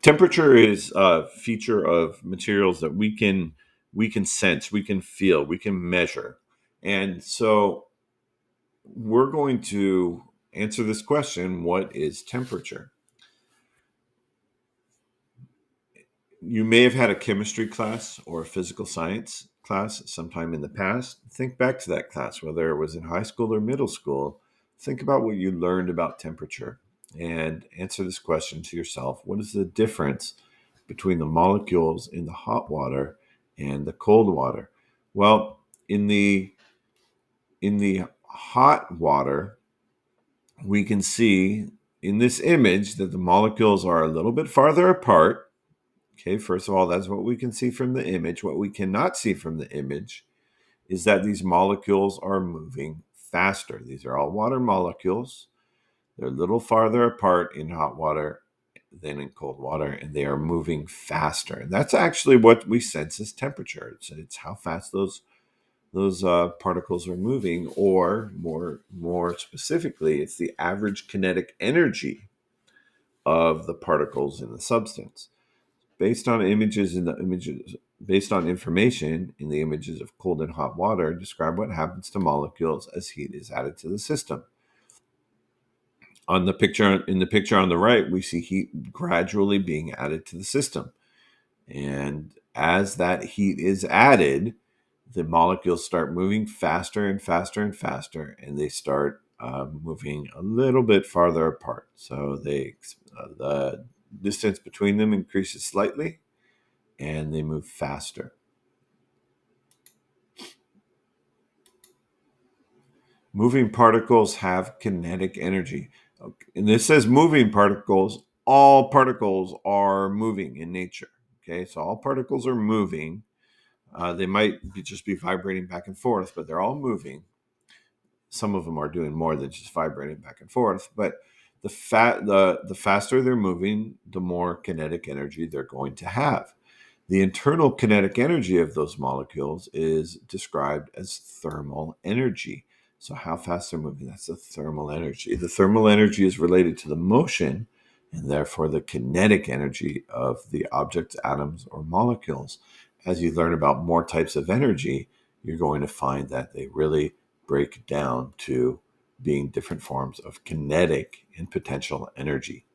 Temperature is a feature of materials that we can sense, we can feel, we can measure. And so we're going to answer this question, what is temperature? You may have had a chemistry class or a physical science class sometime in the past. Think back to that class, whether it was in high school or middle school. Think about what you learned about temperature and answer this question to yourself. What is the difference between the molecules in the hot water and the cold water? Well, in the hot water, we can see in this image that the molecules are a little bit farther apart. Okay, first of all, that's what we can see from the image. What we cannot see from the image is that these molecules are moving faster. These are all water molecules. They're a little farther apart in hot water than in cold water, and they are moving faster. And that's actually what we sense as temperature. It's how fast those particles are moving, or more specifically, it's the average kinetic energy of the particles in the substance. Based on based on information in the images of cold and hot water, describe what happens to molecules as heat is added to the system. In the picture on the right, we see heat gradually being added to the system. And as that heat is added, the molecules start moving faster and faster and faster, and they start moving a little bit farther apart. So the distance between them increases slightly, and they move faster. Moving particles have kinetic energy. Okay. And this says moving particles. All particles are moving in nature. Okay, so all particles are moving. They might just be vibrating back and forth, but they're all moving. Some of them are doing more than just vibrating back and forth. But the faster they're moving, the more kinetic energy they're going to have. The internal kinetic energy of those molecules is described as thermal energy. So, how fast they're moving, that's the thermal energy. The thermal energy is related to the motion and therefore the kinetic energy of the object's atoms or molecules. As you learn about more types of energy, you're going to find that they really break down to being different forms of kinetic and potential energy.